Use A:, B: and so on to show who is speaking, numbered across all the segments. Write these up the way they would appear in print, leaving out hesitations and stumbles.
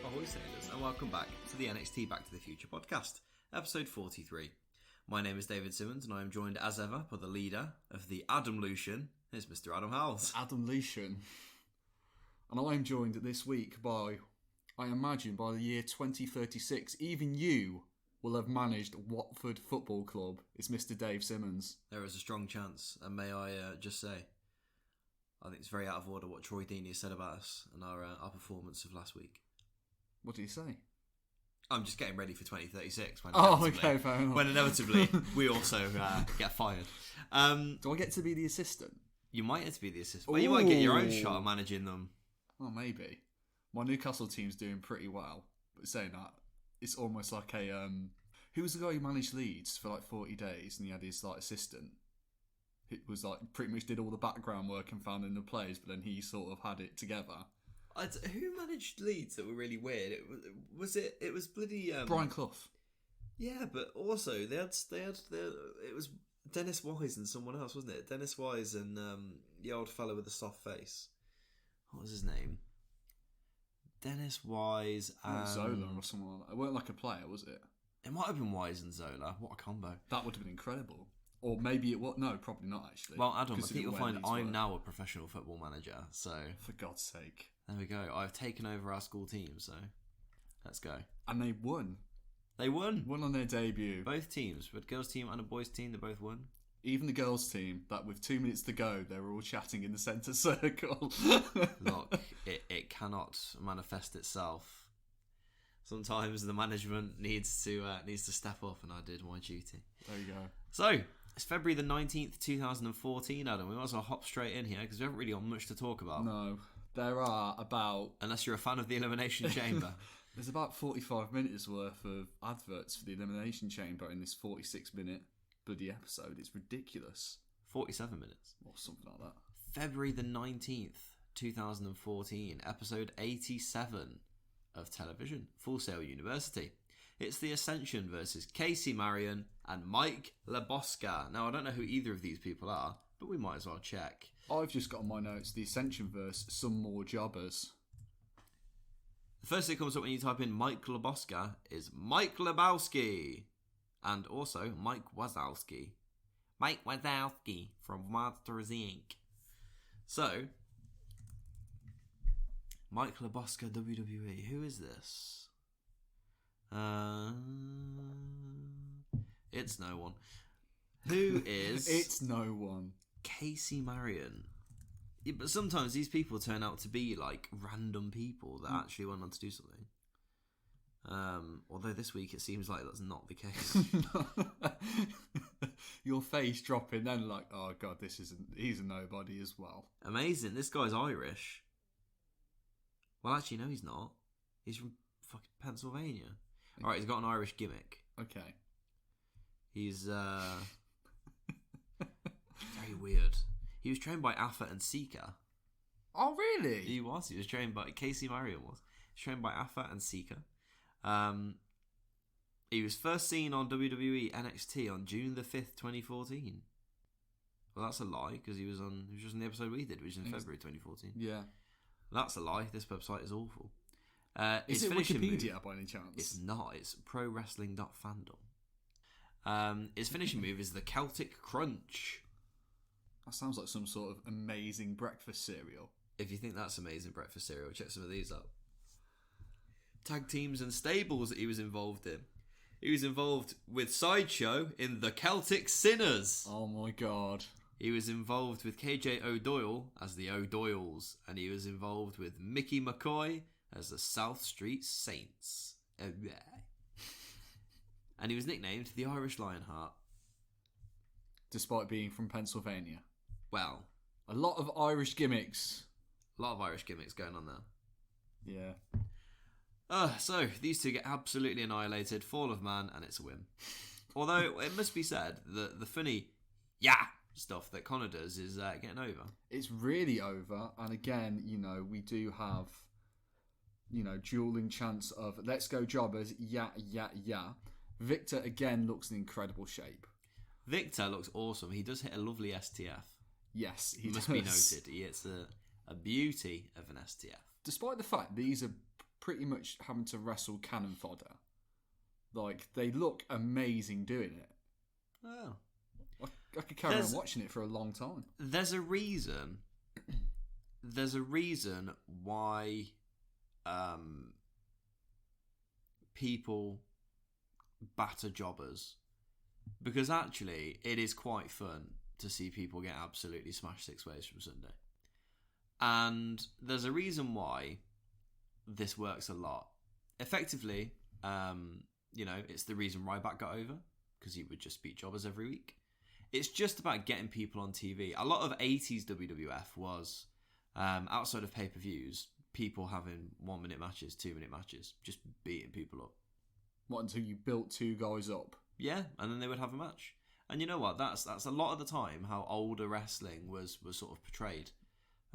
A: Ahoy Sailors, and welcome back to the NXT Back to the Future podcast, episode 43. My name is David Simmons, and I am joined as ever by the leader of the Adam Lucian, it's Mr. Adam Howells.
B: Adam Lucian. And I am joined this week by, I imagine by the year 2036, even you will have managed Watford Football Club. It's Mr. Dave Simmons.
A: There is a strong chance, and may I just say, I think it's very out of order what Troy Deeney said about us and our performance of last week.
B: What did he say?
A: I'm just getting ready for 2036. When
B: okay, fair enough.
A: When inevitably we also get fired.
B: Do I get to be the assistant?
A: You might get to be the assistant. Well, you might get your own shot at managing them.
B: Oh, maybe. My Newcastle team's doing pretty well. But saying that, it's almost like a... who was the guy who managed Leeds for like 40 days and he had his like assistant? It was like pretty much did all the background work and found in the players, but then he sort of had it together.
A: Who managed Leeds that were really weird? It was bloody
B: Brian Clough.
A: Yeah, but also they had it was Dennis Wise and someone else, wasn't it? Dennis Wise and the old fellow with the soft face. What was his name? Dennis Wise and
B: Zola or someone like that. It weren't like a player, was it?
A: It might have been Wise and Zola. What a combo!
B: That would have been incredible. Or maybe it was... No, probably not, actually.
A: Well, Adam, I think you'll find I'm now a professional football manager, so...
B: For God's sake.
A: There we go. I've taken over our school team, so let's go.
B: And they won.
A: They won.
B: Won on their debut.
A: Both teams. But girls' team and a boys' team, they both won.
B: Even the girls' team, that with 2 minutes to go, they were all chatting in the centre circle.
A: Look, it cannot manifest itself. Sometimes the management needs to step up, and I did my duty.
B: There you go.
A: So... It's February the 19th, 2014, Adam. We might as well hop straight in here because we haven't really got much to talk about.
B: No. There are about...
A: Unless you're a fan of the Elimination Chamber.
B: There's about 45 minutes worth of adverts for the Elimination Chamber in this 46-minute bloody episode. It's ridiculous.
A: 47 minutes.
B: Or something like that.
A: February the 19th, 2014, episode 87 of television, Full Sail University. It's the Ascension versus Casey Marion and Mike Lebosca. Now, I don't know who either of these people are, but we might as well check.
B: I've just got on my notes the Ascension versus some more jobbers.
A: The first thing that comes up when you type in Mike Lebosca is Mike Lebowski. And also Mike Wazowski. Mike Wazowski from Monsters Inc. So, Mike Lebosca, WWE. Who is this? It's no one. Who is...
B: It's no one.
A: Casey Marion. Yeah, but sometimes these people turn out to be like random people that actually went on to do something. Although this week it seems like that's not the case.
B: Your face dropping then like, oh god, he's a nobody as well.
A: Amazing. This guy's Irish. Well, actually, no, he's not. He's from fucking Pennsylvania. Alright, he's got an Irish gimmick.
B: Okay.
A: He's very weird. He was trained by Afa and Sika.
B: Oh, really?
A: He was trained by... Casey Marion was. He was trained by Afa and Sika. He was first seen on WWE NXT on June the 5th, 2014. Well, that's a lie, because he was just in the episode we did, which was in February 2014.
B: Yeah.
A: That's a lie. This website is awful.
B: Is it Wikipedia by any chance?
A: It's not. It's prowrestling.fandom. His finishing move is the Celtic Crunch.
B: That sounds like some sort of amazing breakfast cereal.
A: If you think that's amazing breakfast cereal, check some of these up. Tag teams and stables that he was involved in. He was involved with Sideshow in the Celtic Sinners.
B: Oh my god.
A: He was involved with KJ O'Doyle as the O'Doyles. And he was involved with Mickey McCoy as the South Street Saints. And he was nicknamed the Irish Lionheart.
B: Despite being from Pennsylvania.
A: Well,
B: a lot of Irish gimmicks.
A: A lot of Irish gimmicks going on there.
B: Yeah.
A: So, these two get absolutely annihilated, fall of man, and it's a win. Although, it must be said that the funny, stuff that Connor does is getting over.
B: It's really over, and again, we do have... dueling chants of let's go jobbers, yeah. Victor again looks in incredible shape.
A: Victor looks awesome. He does hit a lovely STF.
B: Yes, he
A: must
B: does.
A: Be noted. He hits a beauty of an STF.
B: Despite the fact these are pretty much having to wrestle cannon fodder. Like, they look amazing doing it.
A: Oh.
B: I could carry on watching it for a long time.
A: There's a reason. There's a reason why people batter jobbers. Because actually, it is quite fun to see people get absolutely smashed 6 ways from Sunday. And there's a reason why this works a lot. Effectively, it's the reason Ryback got over, because he would just beat jobbers every week. It's just about getting people on TV. A lot of 80s WWF was, outside of pay-per-views, people having 1-minute matches, 2-minute matches, just beating people up.
B: What, until you built 2 guys up?
A: Yeah, and then they would have a match. And you know what? That's a lot of the time how older wrestling was sort of portrayed.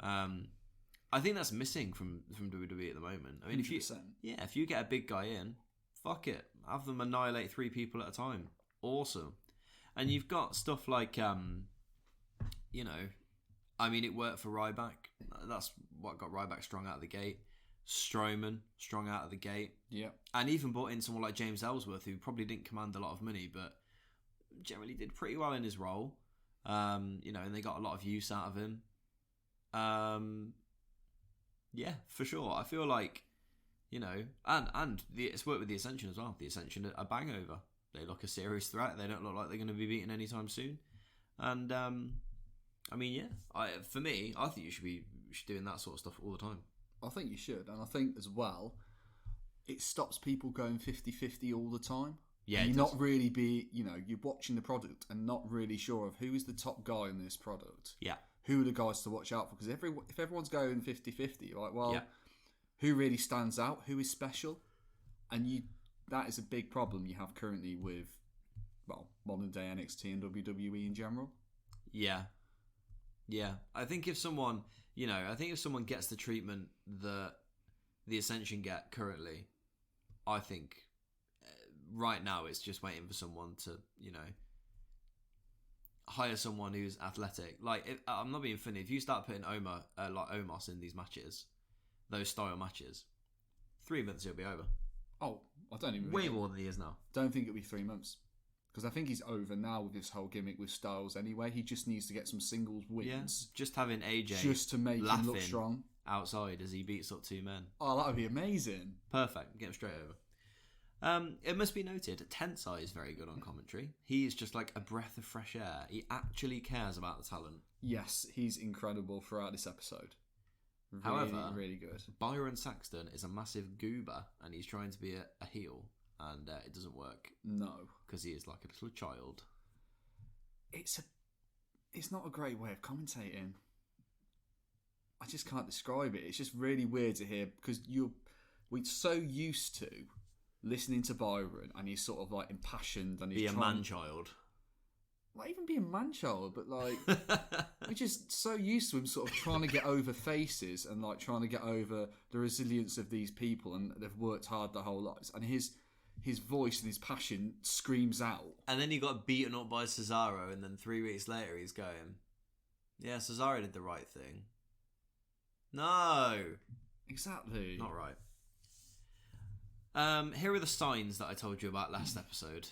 A: I think that's missing from WWE at the moment. I mean,
B: 100%.
A: if you get a big guy in, fuck it, have them annihilate 3 people at a time. Awesome. And you've got stuff like, it worked for Ryback. That's what got Ryback strong out of the gate. Strowman strong out of the gate.
B: Yeah. And
A: even brought in someone like James Ellsworth, who probably didn't command a lot of money, but generally did pretty well in his role. And they got a lot of use out of him. Yeah, for sure. I feel like, it's worked with the Ascension as well. The Ascension are bang over. They look a serious threat. They don't look like they're going to be beaten anytime soon. And for me, I think you should be doing that sort of stuff all the time.
B: I think you should, and I think as well, it stops people going 50-50 all the time.
A: Yeah,
B: you're not really you're watching the product and not really sure of who is the top guy in this product.
A: Yeah.
B: Who are the guys to watch out for? Because if everyone's going 50-50, you're like, well, who really stands out? Who is special? And that is a big problem you have currently with, modern day NXT and WWE in general. Yeah.
A: Yeah. I think if someone gets the treatment that the Ascension get currently, I think right now it's just waiting for someone to, hire someone who's athletic. Like, I'm not being funny. If you start putting Omos in these matches, those style matches, 3 months he'll be over.
B: Oh, I don't even...
A: Way more than he is now.
B: Don't think it'll be 3 months. Because I think he's over now with this whole gimmick with Styles anyway. He just needs to get some singles wins.
A: Yeah, just having AJ
B: just to make him look strong
A: outside as he beats up 2 men.
B: Oh, that would be amazing.
A: Perfect. Get him straight over. It must be noted, Tensai is very good on commentary. He is just like a breath of fresh air. He actually cares about the talent.
B: Yes, he's incredible throughout this episode. Really,
A: however,
B: really good.
A: Byron Saxton is a massive goober, and he's trying to be a heel, and it doesn't work.
B: No,
A: because he is like a little child.
B: It's not a great way of commentating. I just can't describe it. It's just really weird to hear because we're so used to listening to Byron, and he's sort of like impassioned, and he's
A: be a man-child.
B: Not even be a man-child, but like we're just so used to him sort of trying to get over faces and like trying to get over the resilience of these people, and they've worked hard their whole lives, and his voice and his passion screams out.
A: And then he got beaten up by Cesaro, and then 3 weeks later he's going, yeah, Cesaro did the right thing. No.
B: Exactly.
A: Not right. Here are the signs that I told you about last episode.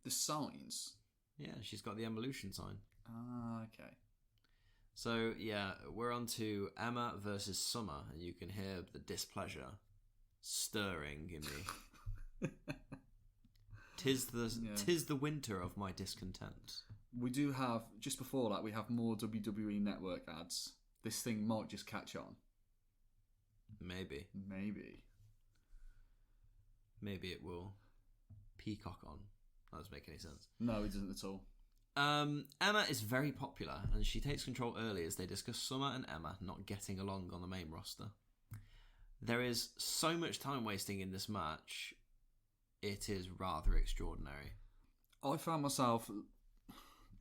B: The signs?
A: Yeah, she's got the evolution sign.
B: Ah, okay.
A: So, yeah, we're on to Emma versus Summer, and you can hear the displeasure stirring in me. Tis the winter of my discontent.
B: We do have, just before that, we have more WWE Network ads. This thing might just catch on.
A: Maybe. Maybe it will peacock on. That doesn't make any sense.
B: No, it doesn't at all.
A: Emma is very popular, and she takes control early as they discuss Summer and Emma not getting along on the main roster. There is so much time wasting in this match. It is rather extraordinary.
B: I found myself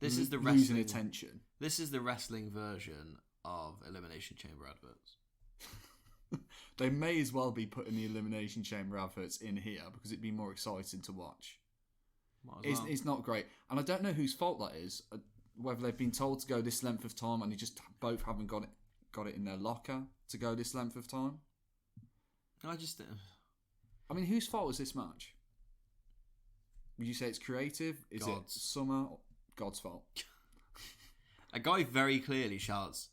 A: losing
B: attention.
A: This is the wrestling version of Elimination Chamber adverts.
B: They may as well be putting the Elimination Chamber adverts in here because it'd be more exciting to watch. It's not great. And I don't know whose fault that is. Whether they've been told to go this length of time and they just both haven't got it in their locker to go this length of time.
A: I just...
B: I mean, whose fault was this match? Would you say it's creative? Is
A: God's.
B: it Summer? God's fault.
A: A guy very clearly shouts,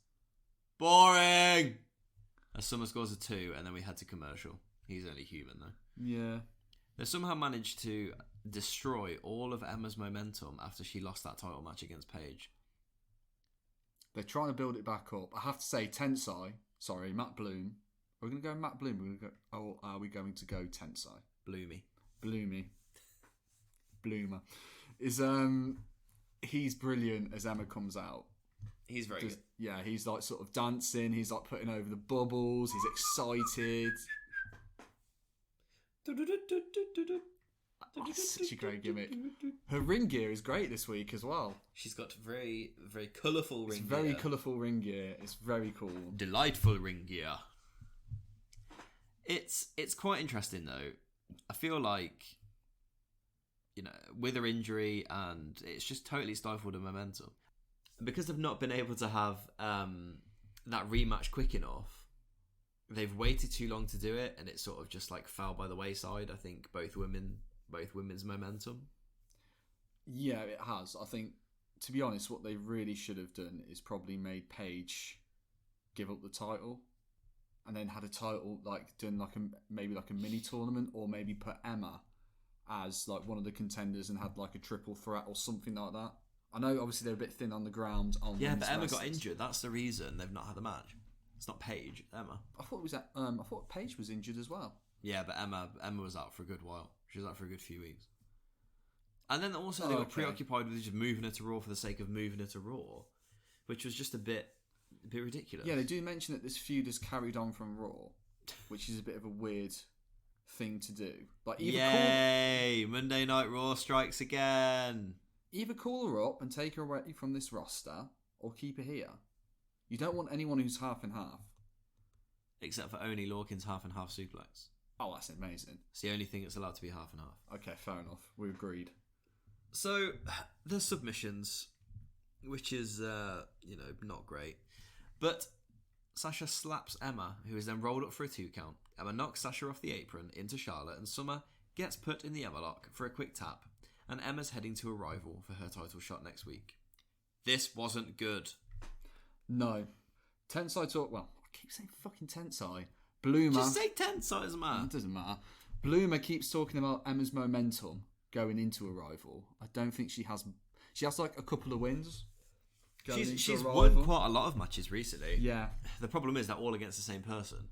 A: "Boring!" as Summer scores a 2, and then we head to commercial. He's only human, though.
B: Yeah.
A: They somehow managed to destroy all of Emma's momentum after she lost that title match against Paige.
B: They're trying to build it back up. I have to say, Matt Bloom. We're going to go Matt Bloom. We're going to go, or are we going to go Tensai? Bloomy. Bloomer. He's brilliant as Emma comes out.
A: He's very good.
B: Yeah, he's like sort of dancing. He's like putting over the bubbles. He's excited. Oh, such a great gimmick. Her ring gear is great this week as well.
A: She's got very, very colourful ring gear.
B: Very colourful ring gear. It's very cool.
A: Delightful ring gear. It's quite interesting though. I feel like, you know, with her injury, and it's just totally stifled her momentum. Because they've not been able to have that rematch quick enough, they've waited too long to do it, and it sort of just like fell by the wayside. I think both women's momentum.
B: Yeah, it has. I think, to be honest, what they really should have done is probably made Paige give up the title, and then had a title like done like maybe like a mini tournament, or maybe put Emma as like one of the contenders and had like a triple threat or something like that. I know obviously they're a bit thin on the ground.
A: Yeah, but Emma got injured. That's the reason they've not had a match. It's not Paige, it's Emma.
B: I thought it was I thought Paige was injured as well.
A: Yeah, but Emma was out for a good while. She was out for a good few weeks. And then also they got preoccupied with just moving her to Raw for the sake of moving her to Raw, which was just a bit ridiculous.
B: Yeah, they do mention that this feud has carried on from Raw, which is a bit of a weird thing to do. Like,
A: Yay! Monday Night Raw strikes again.
B: Either call her up and take her away from this roster, or keep her here. You don't want anyone who's half and half.
A: Except for Oni Lorcan's half and half suplex.
B: Oh, that's amazing.
A: It's the only thing that's allowed to be half and half.
B: Okay, fair enough. We agreed.
A: So, the submissions, which is, not great. But Sasha slaps Emma, who is then rolled up for a 2 count. Emma knocks Sasha off the apron into Charlotte, and Summer gets put in the Emma lock for a quick tap. And Emma's heading to Arrival for her title shot next week. This wasn't good.
B: No. Tensai talk... Well, I keep saying fucking Tensai. Bloomer...
A: Just say Tensai, doesn't matter.
B: It doesn't matter. Bloomer keeps talking about Emma's momentum going into Arrival. I don't think she has... She has like a couple of wins.
A: She's won quite a lot of matches recently.
B: Yeah.
A: The problem is they're all against the same person.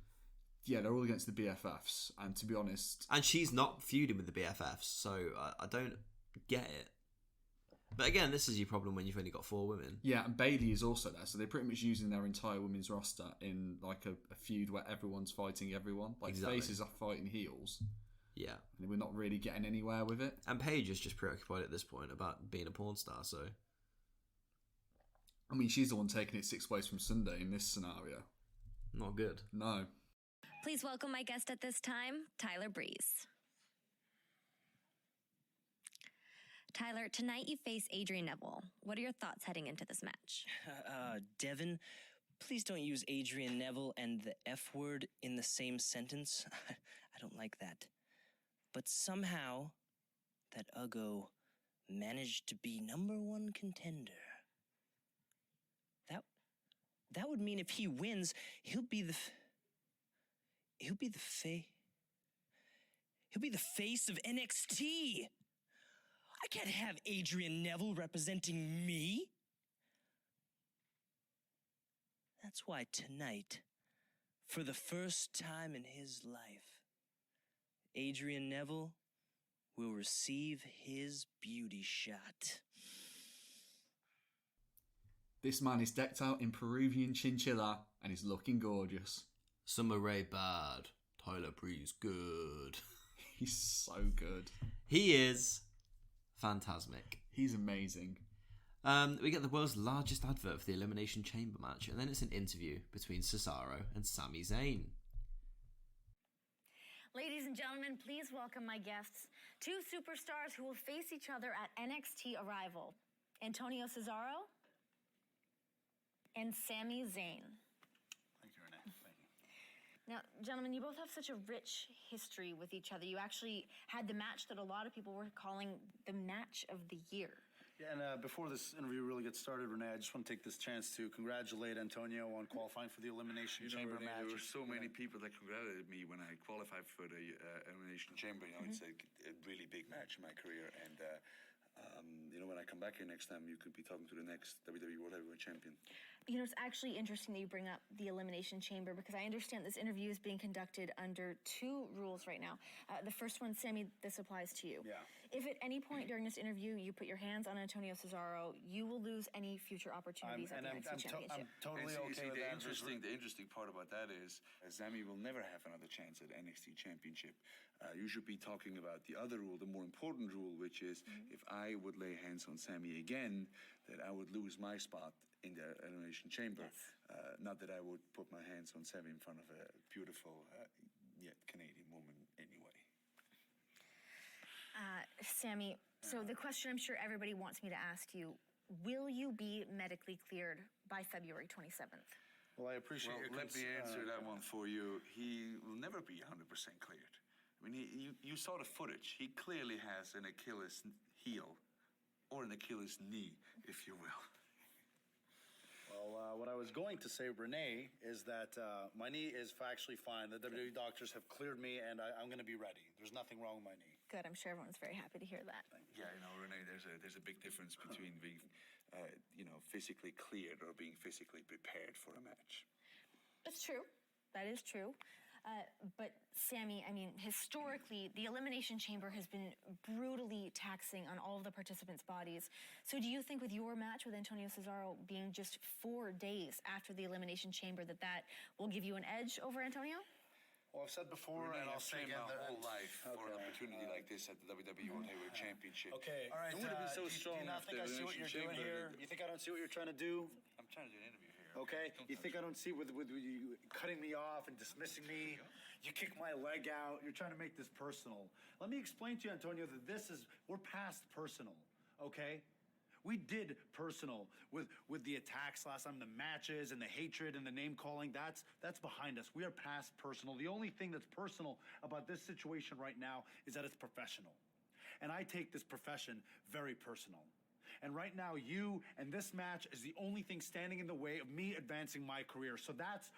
B: Yeah, they're all against the BFFs. And to be honest...
A: And she's not feuding with the BFFs, so I don't get it. But again, this is your problem when you've only got 4 women.
B: Yeah, and Bayley is also there, so they're pretty much using their entire women's roster in like a feud where everyone's fighting everyone. Like, exactly. Faces are fighting heels.
A: Yeah.
B: And we're not really getting anywhere with it.
A: And Paige is just preoccupied at this point about being a porn star, so...
B: I mean, she's the one taking it 6 ways from Sunday in this scenario.
A: Not good.
B: No.
C: Please welcome my guest at this time, Tyler Breeze. Tyler, tonight you face Adrian Neville. What are your thoughts heading into this match?
D: Devin, please don't use Adrian Neville and the F word in the same sentence. I don't like that. But somehow, that Ugo managed to be #1 contender. That would mean if he wins, he'll be the face of NXT. I can't have Adrian Neville representing me. That's why tonight, for the first time in his life, Adrian Neville will receive his beauty shot.
B: This man is decked out in Peruvian chinchilla and is looking gorgeous.
A: Summer Rae bad. Tyler Breeze good.
B: He's so good.
A: He is phantasmic.
B: He's amazing.
A: We get the world's largest advert for the Elimination Chamber match, and then it's an interview between Cesaro and Sami Zayn.
E: Ladies and gentlemen, please welcome my guests, 2 superstars who will face each other at NXT Arrival. Antonio Cesaro and Sami Zayn.
F: Thank you, Renee. Thank you.
E: Now, gentlemen, you both have such a rich history with each other. You actually had the match that a lot of people were calling the match of the year.
F: Yeah, and before this interview really gets started, Renee, I just want to take this chance to congratulate Antonio on qualifying for the Elimination Chamber
G: Renee,
F: match.
G: there were so many people that congratulated me when I qualified for the Elimination Chamber. It's a really big match in my career, and when I come back here next time, you could be talking to the next WWE World Heavyweight Champion.
E: It's actually interesting that you bring up the Elimination Chamber because I understand this interview is being conducted under two rules right now. The first one, Sammy, this applies to you.
F: Yeah.
E: If at any point during this interview you put your hands on Antonio Cesaro, you will lose any future opportunities at the NXT Championship.
F: I'm totally okay with that.
G: The interesting part about that is Sammy will never have another chance at NXT Championship. You should be talking about the other rule, the more important rule, which is if I would lay hands on Sammy again, that I would lose my spot in the Elimination Chamber.
E: Yes.
G: Not that I would put my hands on Sammy in front of a beautiful yet Canadian woman anyway.
E: Sammy, so the question I'm sure everybody wants me to ask you, will you be medically cleared by February 27th?
F: Well, I appreciate your
G: let me answer that one for you. He will never be 100% cleared. I mean, you saw the footage. He clearly has an Achilles heel, or an Achilles knee, if you will.
F: Well, what I was going to say, Renee, is that my knee is actually fine. The WWE doctors have cleared me, and I'm going to be ready. There's nothing wrong with my knee.
E: Good, I'm sure everyone's very happy to hear that.
G: Yeah, Renee, there's a big difference between being, physically cleared or being physically prepared for a match.
E: That's true. That is true. But Sammy, I mean, historically, the Elimination Chamber has been brutally taxing on all of the participants' bodies. So do you think with your match with Antonio Cesaro being just 4 days after the Elimination Chamber that will give you an edge over Antonio?
F: Well, I've said before,
G: Renee,
F: and I'll
G: I've
F: say
G: trained
F: again
G: my whole life for an opportunity like this at the WWE World Heavyweight Championship.
F: Okay, all right.
G: It would have been so
F: do
G: strong
F: you not
G: after
F: think I see what
G: Elimination
F: you're doing
G: Chamber.
F: here? You think I don't see what you're trying to do?
G: I'm trying to do an interview here.
F: Okay?
G: Don't
F: You
G: touch
F: think I
G: me.
F: don't see with you cutting me off and dismissing me? You kick my leg out. You're trying to make this personal. Let me explain to you, Antonio, that we're past personal, okay? We did personal with the attacks last time, the matches and the hatred and the name calling. That's behind us. We are past personal. The only thing that's personal about this situation right now is that it's professional. And I take this profession very personal. And right now, you and this match is the only thing standing in the way of me advancing my career. So that's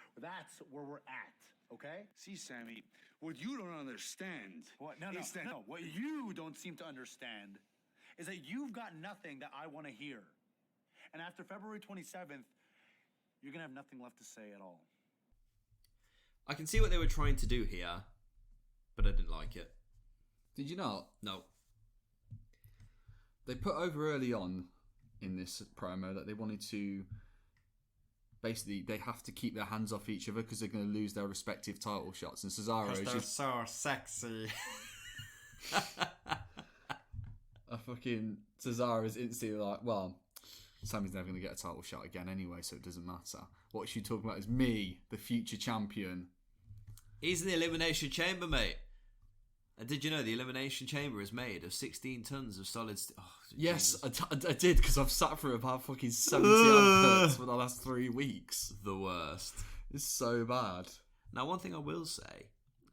F: where we're at, okay?
G: See, Sammy, what you don't understand
F: What? No. What you don't seem to understand is that you've got nothing that I want to hear. And after February 27th, you're going to have nothing left to say at all.
A: I can see what they were trying to do here, but I didn't like it.
B: Did you not?
A: No.
B: They put over early on in this promo that they wanted to... Basically, they have to keep their hands off each other because they're going to lose their respective title shots. And Cesaro is just...
A: so sexy.
B: A fucking Cesaro is instantly like, well, Sammy's never going to get a title shot again anyway, so it doesn't matter. What she's talking about is me, the future champion.
A: He's in the Elimination Chamber, mate. And did you know the Elimination Chamber is made of 16 tons of solid steel? Oh,
B: Yes, I did, because I've sat through about fucking 70 adverts for the last 3 weeks.
A: The worst.
B: It's so bad.
A: Now, one thing I will say,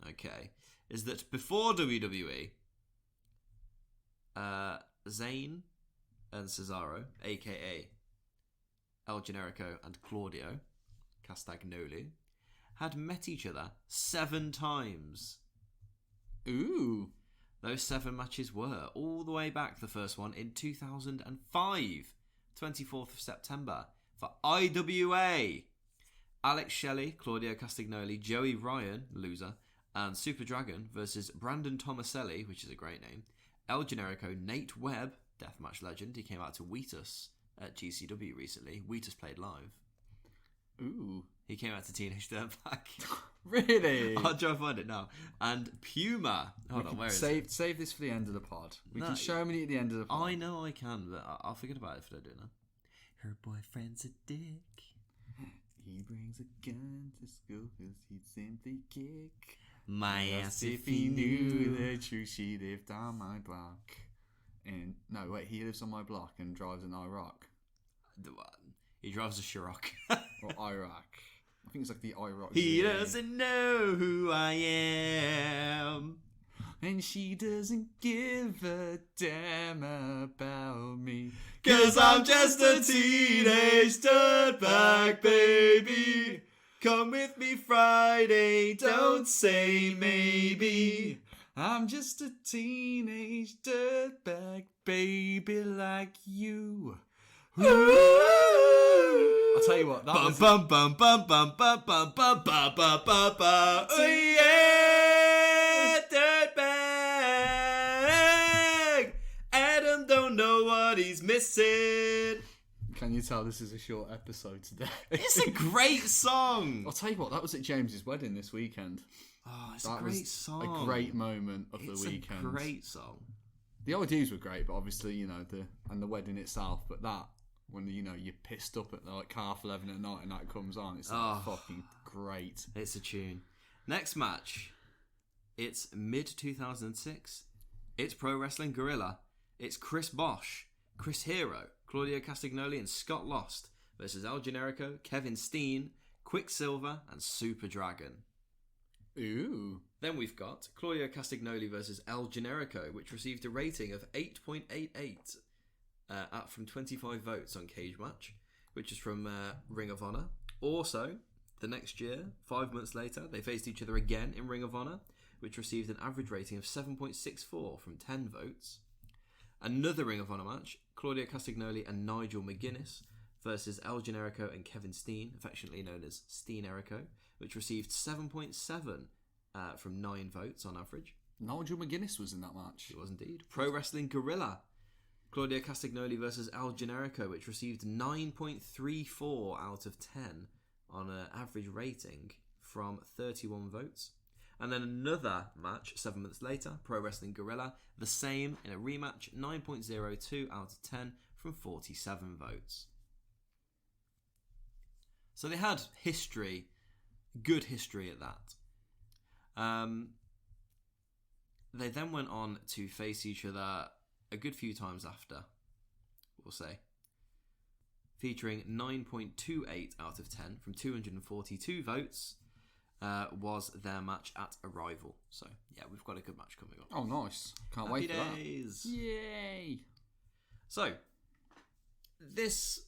A: okay, is that before WWE, Zayn and Cesaro, aka El Generico and Claudio Castagnoli, had met each other 7 times.
B: Ooh.
A: Those 7 matches were all the way back, the first one in 2005, 24th of September, for IWA. Alex Shelley, Claudio Castagnoli, Joey Ryan, loser, and Super Dragon versus Brandon Tomaselli, which is a great name, El Generico, Nate Webb, deathmatch legend. He came out to Wheatus at GCW recently. Wheatus played live.
B: Ooh.
A: He came out to Teenage Dirtbag.
B: Really?
A: I'll try and find it now. And Puma. Hold on, where is it?
B: Save this for the end of the pod. We
A: No,
B: can show him at the end of the pod.
A: I know I can, but I'll forget about it if I don't do it now. Her boyfriend's a dick.
B: He brings a gun to school because he'd simply kick
A: My
B: ass if he knew the truth. She lived on my block. And no, wait, he lives on my block and drives an Iraq.
A: He drives a Chirac.
B: Or Iraq. I think it's like the IROC.
A: He doesn't know who I am.
B: And she doesn't give a damn about me.
A: 'Cause I'm just a teenage dirtbag, baby. Come with me Friday, don't say maybe.
B: I'm just a teenage dirtbag baby like you. I'll tell you what, that was...
A: Bum bum bum bum bum bum bum bum bum bum bum. Oh yeah, dirtbag. Adam don't know what he's missing.
B: Can you tell this is a short episode today?
A: It's a great song.
B: I'll tell you what, that was at James's wedding this weekend.
A: Oh, it's
B: That
A: a great
B: was
A: song.
B: a great moment of
A: It's
B: the weekend.
A: a great song.
B: The ideas were great, but obviously, you know, the wedding itself. But that, when you know you're pissed up at like 11:30 at night and that comes on, it's like fucking great.
A: It's a tune. Next match. It's mid 2006. It's Pro Wrestling Guerrilla. It's Chris Bosch, Chris Hero, Claudio Castagnoli, and Scott Lost versus El Generico, Kevin Steen, Quicksilver, and Super Dragon.
B: Ooh.
A: Then we've got Claudio Castagnoli versus El Generico, which received a rating of 8.88 from 25 votes on Cage Match, which is from Ring of Honor. Also, the next year, 5 months later, they faced each other again in Ring of Honor, which received an average rating of 7.64 from 10 votes. Another Ring of Honor match, Claudio Castagnoli and Nigel McGuinness versus El Generico and Kevin Steen, affectionately known as Steen Erico, which received 7.7 from 9 votes on average.
B: Nigel McGuinness was in that match.
A: He was indeed. Pro Wrestling Guerrilla, Claudio Castagnoli versus El Generico, which received 9.34 out of 10 on an average rating from 31 votes. And then another match 7 months later, Pro Wrestling Guerrilla, the same in a rematch, 9.02 out of 10 from 47 votes. So they had history, good history at that. They then went on to face each other a good few times after, we'll say, featuring 9.28 out of 10 from 242 votes. Was their match at Arrival. So, yeah, we've got a good match coming up.
B: Oh, nice. Can't
A: Happy
B: wait for
A: days.
B: that. Yay.
A: So, this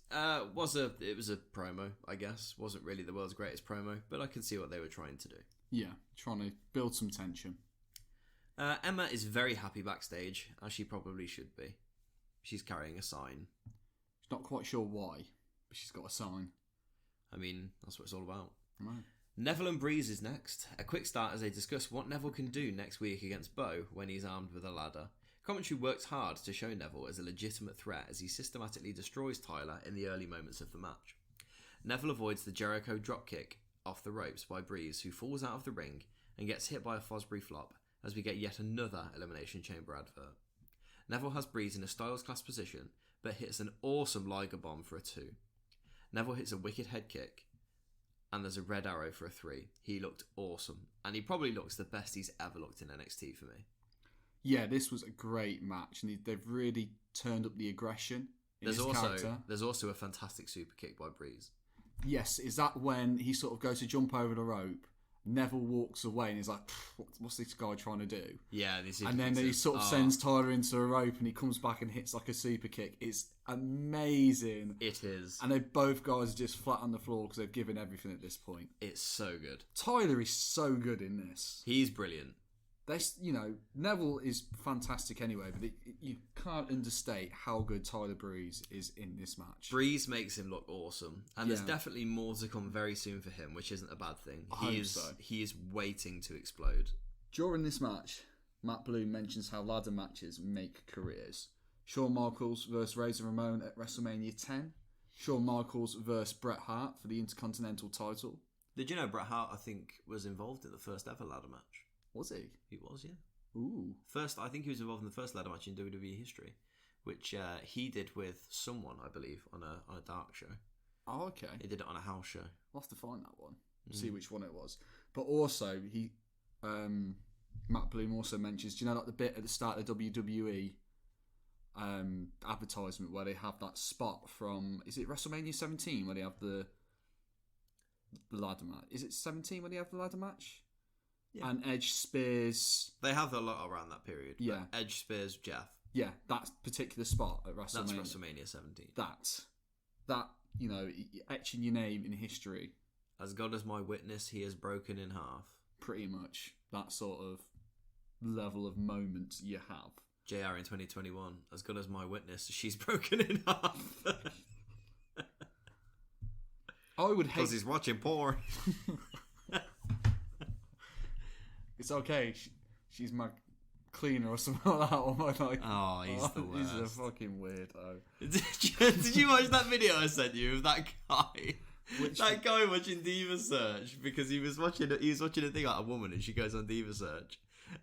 A: was a promo, I guess. Wasn't really the world's greatest promo, but I can see what they were trying to do.
B: Yeah, trying to build some tension.
A: Emma is very happy backstage, as she probably should be. She's carrying a sign.
B: She's not quite sure why, but she's got a sign.
A: I mean, that's what it's all about.
B: Right.
A: Neville and Breeze is next. A quick start as they discuss what Neville can do next week against Bo when he's armed with a ladder. Commentary works hard to show Neville as a legitimate threat as he systematically destroys Tyler in the early moments of the match. Neville avoids the Jericho dropkick off the ropes by Breeze, who falls out of the ring and gets hit by a Fosbury flop as we get yet another Elimination Chamber advert. Neville has Breeze in a Styles Class position, but hits an awesome Liger bomb for a 2. Neville hits a wicked head kick, and there's a red arrow for a 3. He looked awesome, and he probably looks the best he's ever looked in NXT for me.
B: Yeah, this was a great match, and they've really turned up the aggression in his character.
A: There's also a fantastic super kick by Breeze.
B: Yes, is that when he sort of goes to jump over the rope, Neville walks away and he's like, what's this guy trying to do?
A: Yeah,
B: and then he sort of sends Tyler into a rope and he comes back and hits like a super kick. It's amazing.
A: It is.
B: And they both guys are just flat on the floor because they've given everything at this point.
A: It's so good.
B: Tyler is so good in this.
A: He's brilliant.
B: Neville is fantastic anyway, but you can't understate how good Tyler Breeze is in this match.
A: Breeze makes him look awesome, and there's definitely more to come very soon for him, which isn't a bad thing. He is waiting to explode.
B: During this match, Matt Bloom mentions how ladder matches make careers. Shawn Michaels versus Razor Ramon at WrestleMania 10. Shawn Michaels versus Bret Hart for the Intercontinental title.
A: Did you know Bret Hart, I think, was involved in the first ever ladder match?
B: Was he?
A: He was, yeah.
B: Ooh.
A: I think he was involved in the first ladder match in WWE history, which he did with someone, I believe, on a dark show.
B: Oh, okay.
A: He did it on a house show.
B: We'll have to find that one. See which one it was. But also, Matt Bloom also mentions, do you know like the bit at the start of the WWE advertisement where they have that spot from, is it WrestleMania 17 where they have the the ladder match. Is it 17 when they have the ladder match?
A: Yeah.
B: And Edge spears...
A: They have a lot around that period.
B: Yeah.
A: Edge spears Jeff.
B: Yeah, that particular spot at WrestleMania.
A: That's WrestleMania 17.
B: That, you know, etching your name in history.
A: As God is my witness, he is broken in half.
B: Pretty much that sort of level of moment you have.
A: JR in 2021, as God as my witness, she's broken in half.
B: I would hate...
A: Because he's watching porn.
B: It's okay. She's my cleaner or something like that. Or my, like,
A: oh, he's the worst.
B: He's a fucking weirdo.
A: Did you watch that video I sent you of that guy? That guy watching Diva Search because he was watching a thing like a woman and she goes on Diva Search.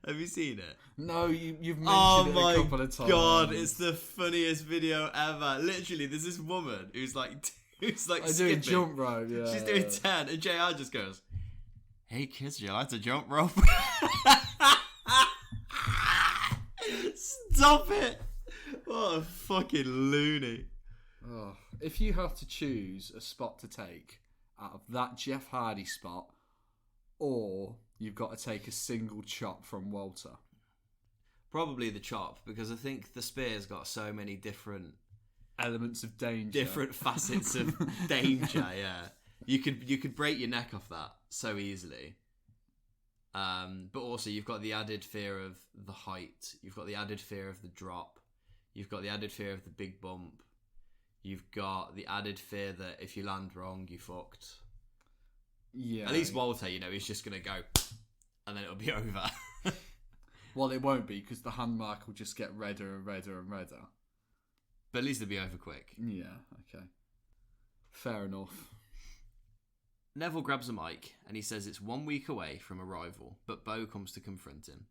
A: Have you seen it?
B: No, you've mentioned it a couple of times. Oh my god,
A: it's the funniest video ever. Literally, there's this woman who's like
B: doing jump rope. Yeah,
A: she's doing 10, and JR just goes, "Hey kids, do you like to jump rope?" Stop it! What a fucking loony.
B: Oh, if you have to choose a spot to take out of that Jeff Hardy spot, or you've got to take a single chop from Walter.
A: Probably the chop, because I think the spear's got so many different
B: elements of danger,
A: different facets of danger. Yeah, you could break your neck off that so easily. But also you've got the added fear of the height. You've got the added fear of the drop. You've got the added fear of the big bump. You've got the added fear that if you land wrong, you fucked.
B: Yeah.
A: At least Walter, you know, he's just going to go and then it'll be over.
B: Well, it won't be because the hand mark will just get redder and redder and redder.
A: But at least it'll be over quick.
B: Yeah, okay. Fair enough.
A: Neville grabs a mic and he says it's 1 week away from Arrival, but Bo comes to confront him.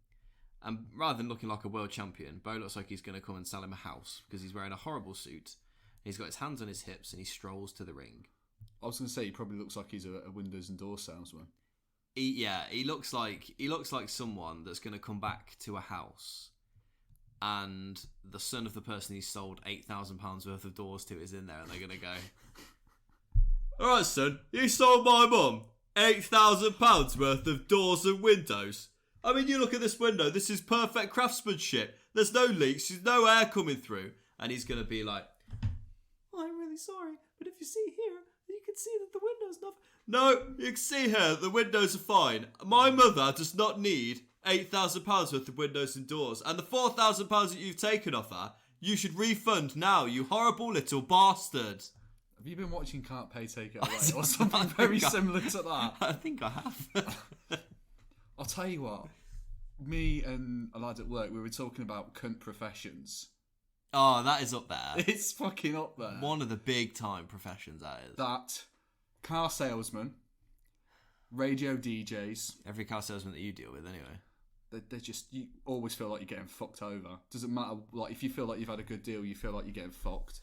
A: And rather than looking like a world champion, Bo looks like he's going to come and sell him a house because he's wearing a horrible suit. He's got his hands on his hips and he strolls to the ring.
B: I was going to say, he probably looks like he's a windows and door salesman.
A: He looks like someone that's going to come back to a house, and the son of the person he sold £8,000 worth of doors to is in there, and they're going to go, "All right, son, you sold my mum £8,000 worth of doors and windows. I mean, you look at this window. This is perfect craftsmanship. There's no leaks. There's no air coming through." And he's going to be like, "I'm really sorry, but if you see here, you can see that the window's not..." "No, you can see here the windows are fine. My mother does not need £8,000 worth of windows and doors. And the £4,000 that you've taken off her, you should refund now, you horrible little bastard."
B: Have you been watching Can't Pay, Take It Away? Or something very similar to that?
A: I think I have.
B: I'll tell you what. Me and a lad at work, we were talking about cunt professions.
A: Oh, that is up there.
B: It's fucking up there.
A: One of the big time professions, that is.
B: That, car salesman, radio DJs.
A: Every car salesman that you deal with, anyway.
B: They're just, you always feel like you're getting fucked over. Doesn't matter, like, if you feel like you've had a good deal, you feel like you're getting fucked.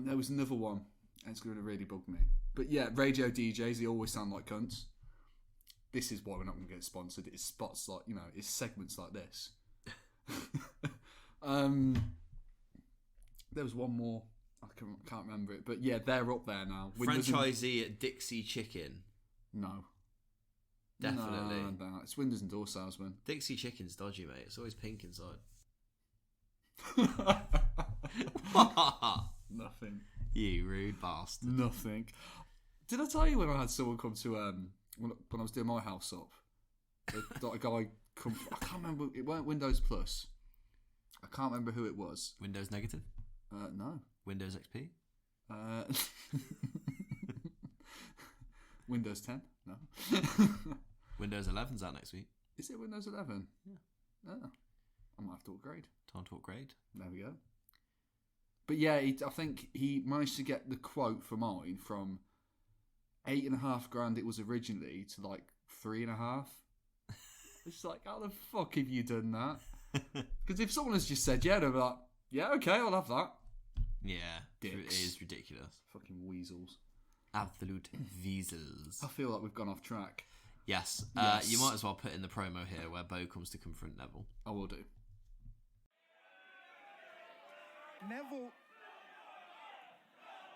B: There was another one, and it's going to really bug me. But yeah, radio DJs, they always sound like cunts. This is why we're not going to get sponsored. It's spots like, you know, it's segments like this. There was one more. I can't remember it. But yeah, they're up there now.
A: Franchisee at Dixie Chicken.
B: No.
A: Definitely.
B: No, it's windows and door salesman.
A: Dixie Chicken's dodgy, mate. It's always pink inside.
B: Nothing.
A: You rude bastard.
B: Nothing. Did I tell you when I had someone come to when I was doing my house up? Like a guy come. I can't remember. It weren't Windows Plus. I can't remember who it was.
A: Windows Negative?
B: No.
A: Windows XP?
B: Windows 10? No.
A: Windows 11's out next week.
B: Is it Windows 11?
A: Yeah.
B: Oh. I might have to upgrade.
A: Time to upgrade.
B: There we go. But yeah, I think he managed to get the quote for mine from $8,500 it was originally to like 3.5. It's like, how the fuck have you done that? Because if someone has just said yeah, they'll be like, yeah, okay, I'll have that.
A: Yeah,
B: Dicks.
A: it is ridiculous.
B: Fucking weasels.
A: Absolute weasels.
B: I feel like we've gone off track.
A: Yes. You might as well put in the promo here where Bo comes to confront Neville.
B: I will do.
H: Neville,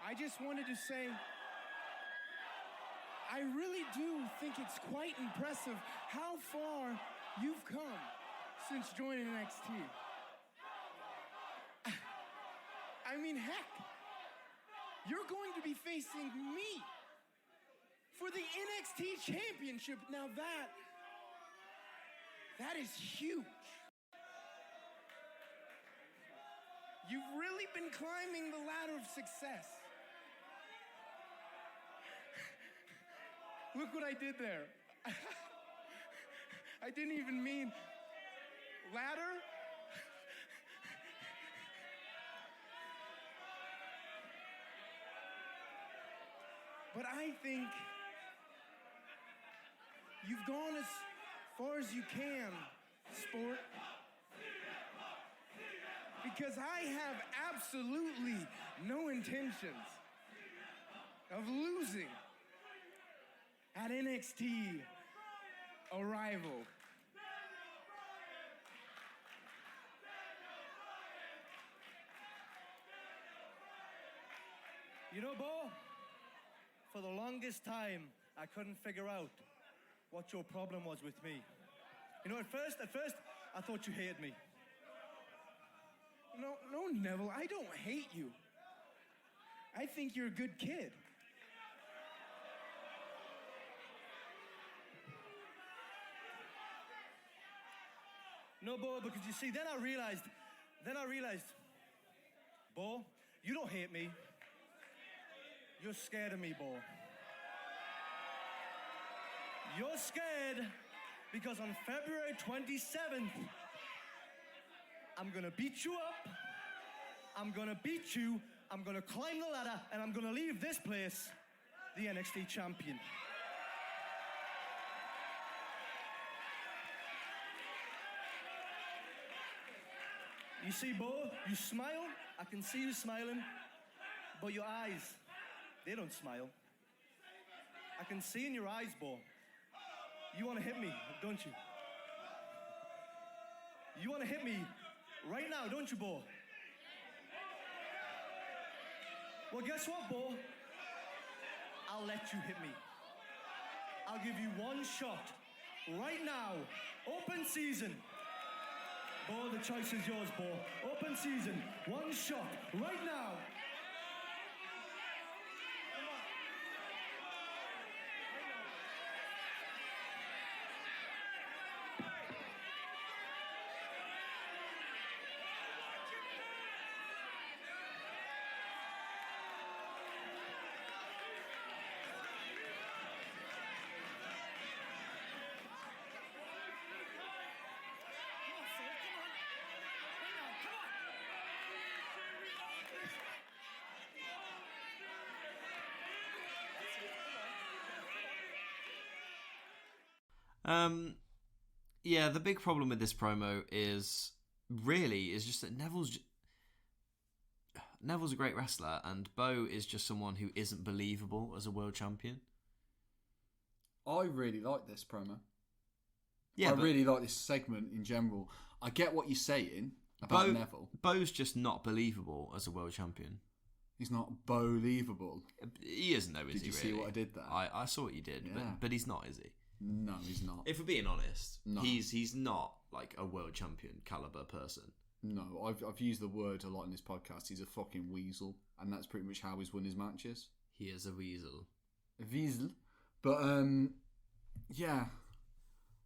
H: I just wanted to say I really do think it's quite impressive how far you've come since joining NXT. I mean, heck, you're going to be facing me for the NXT Championship. Now that is huge. You've really been climbing the ladder of success. Look what I did there. I didn't even mean ladder. But I think you've gone as far as you can, sport. Because I have absolutely no intentions of losing at NXT Arrival.
I: You know, Bo, for the longest time, I couldn't figure out what your problem was with me. You know, at first, I thought you hated me.
H: No, Neville, I don't hate you. I think you're a good kid.
I: No, Bo, because you see, then I realized, Bo, you don't hate me. You're scared of me, Bo. You're scared because on February 27th, I'm gonna beat you up, I'm gonna beat you, I'm gonna climb the ladder, and I'm gonna leave this place the NXT champion. You see, Bo, you smile, I can see you smiling, but your eyes, they don't smile. I can see in your eyes, Bo. You wanna hit me, don't you? You wanna hit me right now, don't you, Bo? Well, guess what, Bo? I'll let you hit me. I'll give you one shot right now. Open season. Bo, the choice is yours, Bo. Open season. One shot right now.
A: Yeah, the big problem with this promo is just that Neville's a great wrestler, and Bo is just someone who isn't believable as a world champion.
B: I really like this promo.
A: Yeah,
B: I really like this segment in general. I get what you're saying about Neville.
A: Bo's just not believable as a world champion.
B: He's not believable.
A: He isn't, though, is he?
B: Did you see what I did there?
A: I saw what you did,
B: Yeah.
A: but he's not, is he?
B: No, he's not.
A: If we're being honest,
B: No.
A: he's not like a world champion caliber person.
B: No, I've used the word a lot in this podcast. He's a fucking weasel, and that's pretty much how he's won his matches.
A: He is a weasel.
B: A weasel. But, yeah.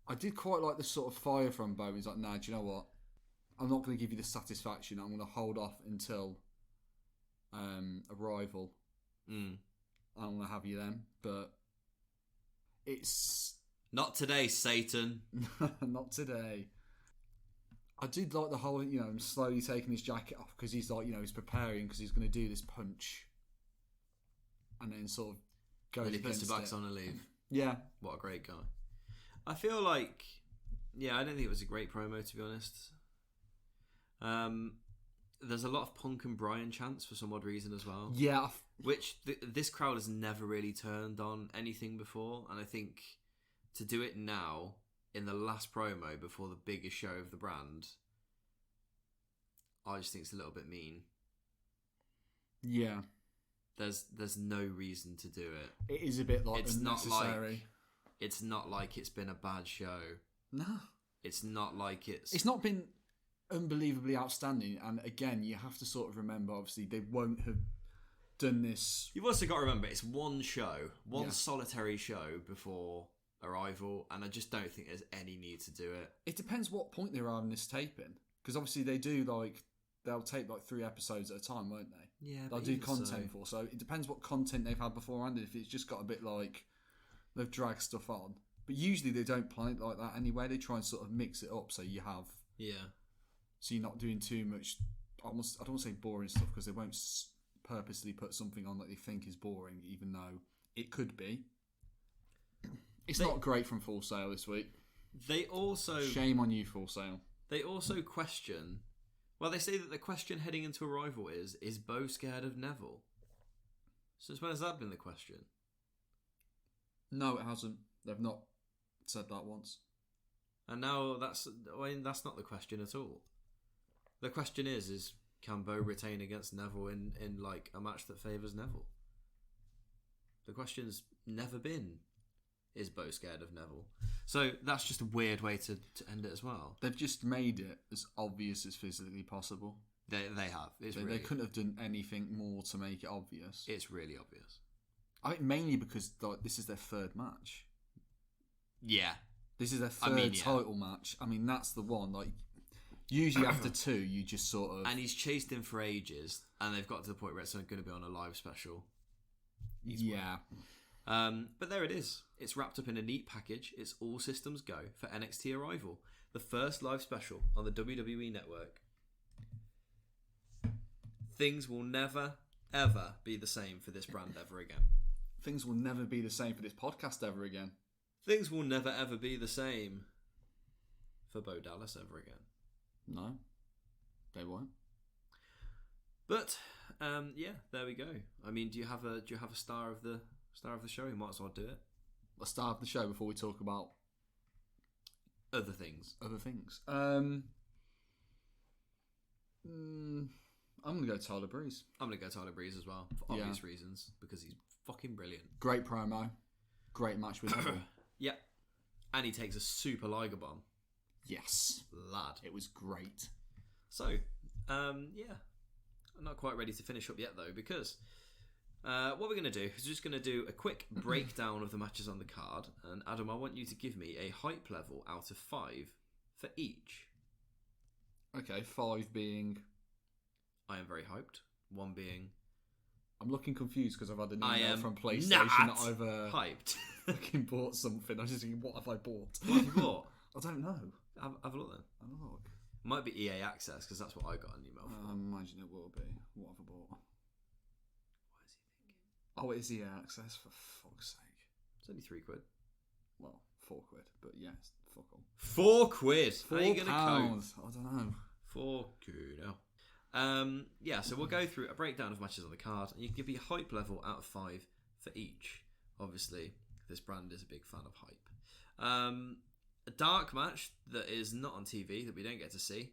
B: I did quite like the sort of fire from Bo. He's like, nah, do you know what? I'm not going to give you the satisfaction. I'm going to hold off until Arrival. I'm going to have you then. But it's...
A: Not today, Satan.
B: Not today. I did like the whole, him slowly taking his jacket off because he's like, he's preparing because he's going to do this punch. And then sort of goes
A: Then he puts
B: against
A: the backs
B: it.
A: on and leave.
B: Yeah.
A: What a great guy. I feel like, I don't think it was a great promo, to be honest. There's a lot of Punk and Bryan chants for some odd reason as well.
B: Yeah.
A: Which this crowd has never really turned on anything before. And I think to do it now, in the last promo before the biggest show of the brand, I just think it's a little bit mean.
B: Yeah.
A: there's no reason to do it.
B: It is a bit like
A: It's
B: unnecessary.
A: It's not like it's been a bad show.
B: No.
A: It's not like
B: It's not been unbelievably outstanding. And again, you have to sort of remember, obviously, they won't have done this.
A: You've also got to remember, it's one show, solitary show before Arrival, and I just don't think there's any need to do it.
B: It depends what point they're having this taping. Because obviously they do, like, they'll tape like 3 episodes at a time, won't they?
A: Yeah,
B: they'll do content for. So it depends what content they've had beforehand. And if it's just got a bit like they've dragged stuff on, but usually they don't plan it like that anyway. They try and sort of mix it up so you have, so you're not doing too much. Almost, I don't want to say boring stuff because they won't purposely put something on that they think is boring, even though it could be. It's not great from Full Sail this week.
A: They also
B: shame on you, Full Sail.
A: They also question. Well, they say that the question heading into Arrival is Bo scared of Neville? Since when has that been the question?
B: No, it hasn't. They've not said that once.
A: And now that's not the question at all. The question is can Bo retain against Neville in like a match that favours Neville? The question's never been, is Bo scared of Neville? So that's just a weird way to end it as well.
B: They've just made it as obvious as physically possible.
A: They have.
B: They couldn't have done anything more to make it obvious.
A: It's really obvious.
B: I think mainly because this is their 3rd match.
A: Yeah.
B: This is their third title match. I mean, that's the one. Like, usually after 2, you just sort of...
A: And he's chased him for ages, and they've got to the point where it's going to be on a live special. But there it is. It's wrapped up in a neat package. It's all systems go for NXT Arrival, the first live special on the WWE Network. Things will never, ever be the same for this brand ever again.
B: Things will never be the same for this podcast ever again.
A: Things will never, ever be the same for Bo Dallas ever again.
B: No, they won't.
A: But there we go. I mean, do you have a star of the show? You might as well do it.
B: A star of the show before we talk about
A: other things.
B: I'm gonna go Tyler Breeze.
A: I'm gonna go Tyler Breeze as well for obvious reasons, because he's fucking brilliant.
B: Great promo, great match with Neville.
A: Yeah, and he takes a super Liger bomb.
B: Yes,
A: lad,
B: it was great.
A: So, I'm not quite ready to finish up yet though, because what we're going to do is just going to do a quick breakdown of the matches on the card. And Adam, I want you to give me a hype level out of 5 for each.
B: Okay, 5 being...
A: I am very hyped. 1 being...
B: I'm looking confused because I've had an email from PlayStation that I've
A: hyped.
B: fucking bought something. I was just thinking, what have I bought?
A: What have you bought?
B: I don't know.
A: Have a look then.
B: Have a look.
A: Might be EA Access, because that's what I got an email for.
B: I imagine it will be. What have I bought?
A: What is he thinking?
B: Oh, it is EA Access, for fuck's sake.
A: It's only £3.
B: Well, £4, but yes, fuck all.
A: £4? How are you going to
B: pounds. I don't know.
A: £4. So we'll go through a breakdown of matches on the card, and you can give me a hype level out of 5 for each. Obviously, this brand is a big fan of hype. A dark match that is not on TV, that we don't get to see.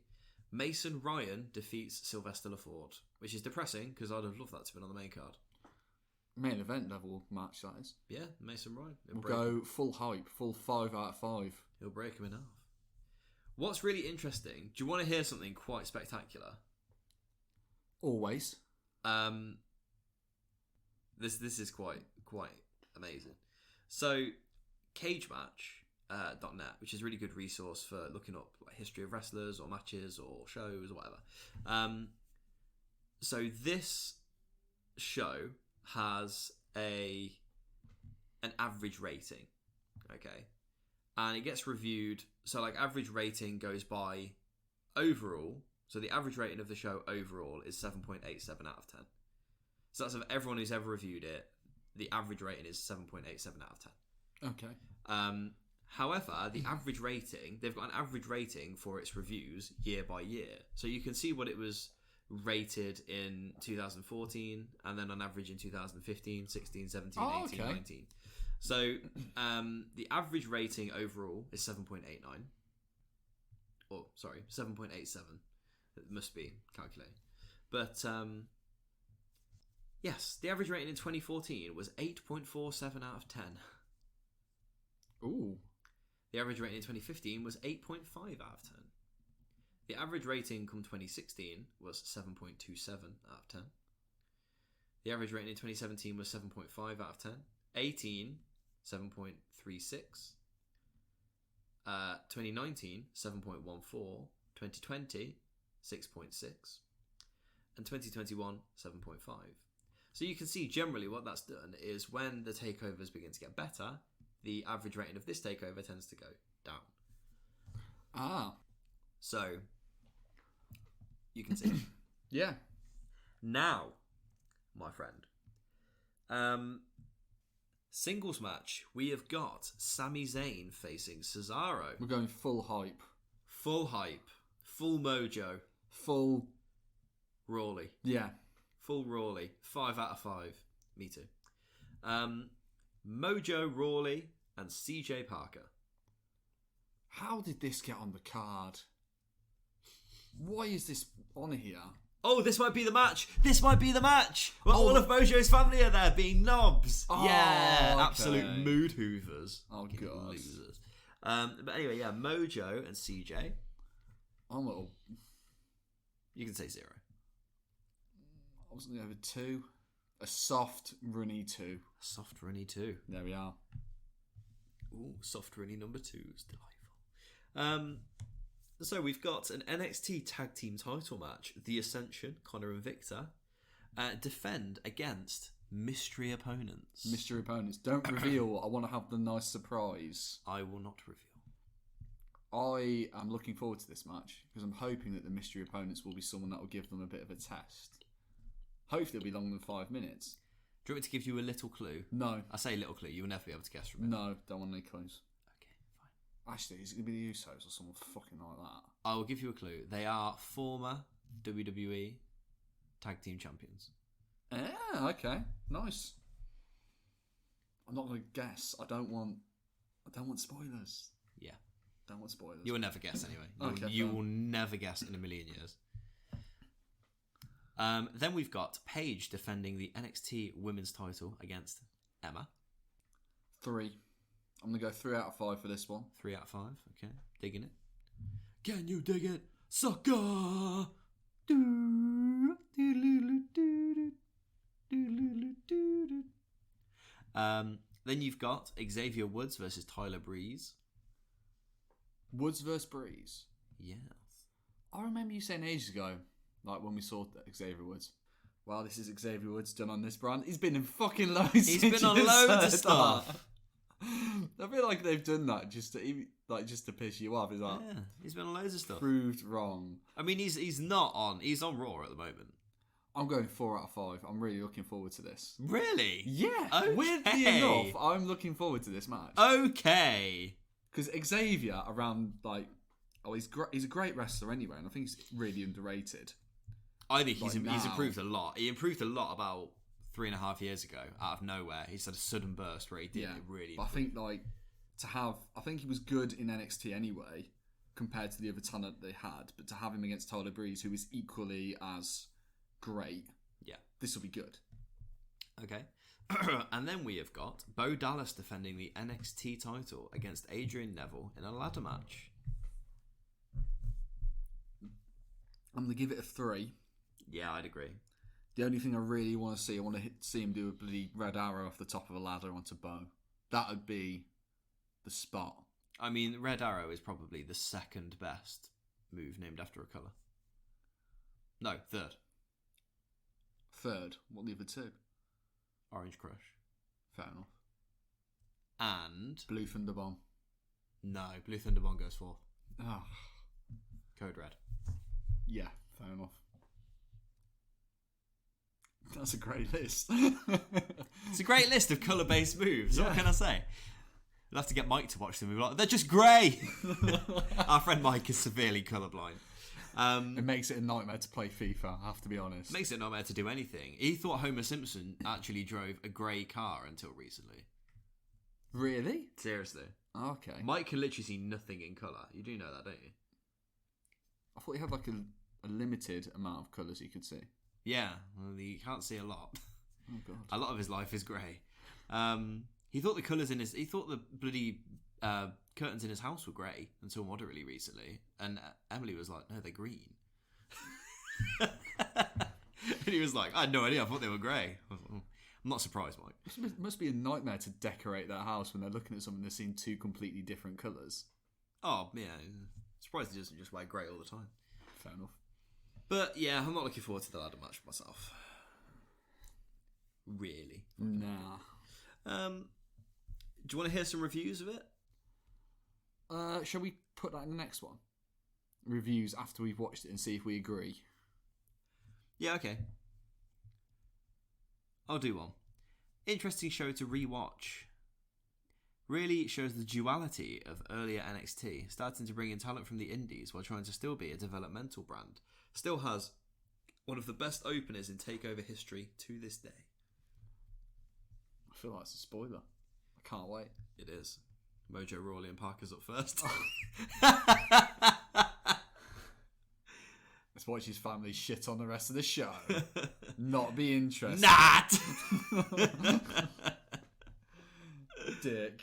A: Mason Ryan defeats Sylvester Laforde, which is depressing because I'd have loved that to be on the main card.
B: Main event level match, that is.
A: Yeah, Mason Ryan.
B: We'll go full hype, full 5 out of 5.
A: He'll break him in half. What's really interesting, do you want to hear something quite spectacular?
B: Always.
A: This is quite amazing. So, CageMatch.net, which is a really good resource for looking up history of wrestlers or matches or shows or whatever. So this show has an average rating, okay, and it gets reviewed. So like average rating goes by overall. So the average rating of the show overall is 7.87 out of 10. So that's of everyone who's ever reviewed it. The average rating is 7.87 out of 10.
B: Okay.
A: However, the average rating, they've got an average rating for its reviews year by year. So you can see what it was rated in 2014, and then on average in 2015, 16, 17, 18, 19. So the average rating overall is 7.89. Or, sorry, 7.87. It must be calculated. But, Yes, the average rating in 2014 was 8.47 out of 10.
B: Ooh.
A: The average rating in 2015 was 8.5 out of 10. The average rating come 2016 was 7.27 out of 10. The average rating in 2017 was 7.5 out of 10. 18, 7.36. 2019, 7.14. 2020, 6.6. And 2021, 7.5. So you can see generally what that's done is when the takeovers begin to get better, the average rating of this takeover tends to go down.
B: Ah.
A: So, you can see.
B: Yeah.
A: Now, my friend, singles match, we have got Sami Zayn facing Cesaro.
B: We're going full hype.
A: Full hype. Full mojo.
B: Full...
A: Rawley.
B: Yeah.
A: Full Rawley. 5 out of 5. Me too. Mojo Rawley and CJ Parker.
B: How did this get on the card? Why is this on here?
A: Oh, this might be the match. This might be the match. Well, all of Mojo's family are there being knobs.
B: Oh,
A: yeah,
B: okay.
A: absolute mood hoovers.
B: Oh,
A: Fucking
B: God.
A: losers. But anyway, yeah, Mojo and CJ.
B: I'm a little...
A: You can say 0.
B: I was going to go with 2. A soft, runny 2.
A: Soft runny 2.
B: There we are.
A: Ooh, soft runny number 2 is delightful. So we've got an NXT Tag Team title match. The Ascension, Connor and Victor, defend against mystery opponents.
B: Mystery opponents. Don't reveal. I want to have the nice surprise.
A: I will not reveal.
B: I am looking forward to this match because I'm hoping that the mystery opponents will be someone that will give them a bit of a test. Hopefully it'll be longer than 5 minutes.
A: Do you want me to give you a little clue?
B: No.
A: I say little clue. You'll never be able to guess from it.
B: No, don't want any clues.
A: Okay, fine.
B: Actually, is it going to be the Usos or someone fucking like that?
A: I will give you a clue. They are former WWE Tag Team Champions.
B: Yeah, okay. Nice. I'm not going to guess. I don't want spoilers.
A: Yeah.
B: Don't want spoilers.
A: You will never guess anyway.
B: Okay,
A: you
B: fine.
A: will never guess in a million years. Then we've got Paige defending the NXT Women's title against Emma.
B: 3. I'm going to go 3 out of 5 for this one.
A: 3 out of 5. Okay. Digging it. Can you dig it? Sucker! Then you've got Xavier Woods versus Tyler Breeze.
B: Woods versus Breeze.
A: Yes.
B: I remember you saying ages ago, like when we saw Xavier Woods. Well, this is Xavier Woods done on this brand. He's been in fucking loads.
A: He's been on loads of stuff.
B: I feel like they've done that just to piss you off. Is like,
A: yeah, he's been on loads of stuff.
B: Proved wrong.
A: I mean, he's not on. He's on Raw at the moment.
B: I'm going 4 out of 5. I'm really looking forward to this.
A: Really?
B: Yeah.
A: Okay.
B: Weirdly enough, I'm looking forward to this match.
A: Okay.
B: Because Xavier around he's a great wrestler anyway, and I think he's really underrated.
A: I think he's
B: now.
A: improved a lot. He improved a lot about 3.5 years ago, out of nowhere. He's had a sudden burst where he did it really.
B: But I think I think he was good in NXT anyway, compared to the other talent they had. But to have him against Tyler Breeze, who is equally as great, this will be good.
A: Okay. And then we have got Bo Dallas defending the NXT title against Adrian Neville in a ladder match.
B: I'm going to give it a 3.
A: Yeah, I'd agree.
B: The only thing I really want to see, I want to see him do a bloody red arrow off the top of a ladder onto Bo. That would be the spot.
A: I mean, Red Arrow is probably the second best move named after a colour. No, third.
B: Third? What are the other 2?
A: Orange Crush.
B: Fair enough.
A: And...
B: Blue Thunder Bomb.
A: No, Blue Thunder Bomb goes fourth.
B: Oh.
A: Code Red.
B: Yeah, fair enough. That's a great list.
A: It's a great list of colour-based moves. What can I say? You'll have to get Mike to watch them. We'll be like, they're just grey. Our friend Mike is severely colourblind.
B: It makes it a nightmare to play FIFA, I have to be honest.
A: Makes it a nightmare to do anything. He thought Homer Simpson actually drove a grey car until recently.
B: Really?
A: Seriously.
B: Okay.
A: Mike can literally see nothing in colour. You do know that, don't you?
B: I thought you had like a limited amount of colours you could see.
A: Yeah, well, you can't see a lot.
B: Oh God.
A: A lot of his life is grey. He thought the bloody curtains in his house were grey until moderately recently, and Emily was like, "No, they're green." And he was like, "I had no idea. I thought they were grey." I'm not surprised, Mike.
B: It must be a nightmare to decorate their house when they're looking at something that's seen two completely different colours.
A: Oh yeah, surprised he doesn't just wear grey all the time.
B: Fair enough.
A: But yeah, I'm not looking forward to the ladder match myself. Really?
B: Nah.
A: Do you want to hear some reviews of it?
B: Shall we put that in the next one? Reviews after we've watched it and see if we agree.
A: Yeah, okay. I'll do one. Interesting show to rewatch. Really shows the duality of earlier NXT, starting to bring in talent from the indies while trying to still be a developmental brand. Still has one of the best openers in TakeOver history to this day.
B: I feel like it's a spoiler. I can't wait.
A: It is. Mojo Rawley and Parker's up first.
B: Let's watch his family shit on the rest of the show. Not be interested.
A: Not!
B: Dick.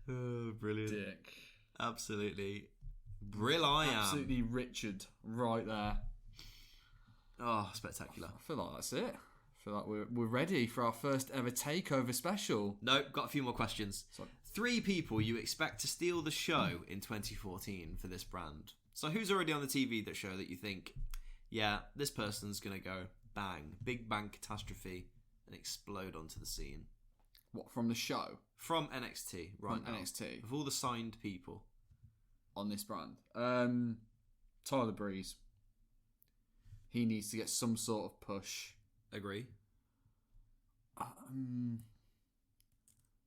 A: Oh, brilliant.
B: Dick.
A: Absolutely. Brilliant.
B: Absolutely Richard right there.
A: Oh, spectacular.
B: I feel like that's it. I feel like we're ready for our first ever takeover special.
A: Nope, got a few more questions.
B: Sorry.
A: 3 people you expect to steal the show in 2014 for this brand. So who's already on the TV that show that you think, yeah, this person's going to go bang, big bang catastrophe and explode onto the scene?
B: What, from the show?
A: From NXT, right
B: From
A: now.
B: NXT.
A: Of all the signed people.
B: On this brand. Tyler Breeze. He needs to get some sort of push.
A: Agree.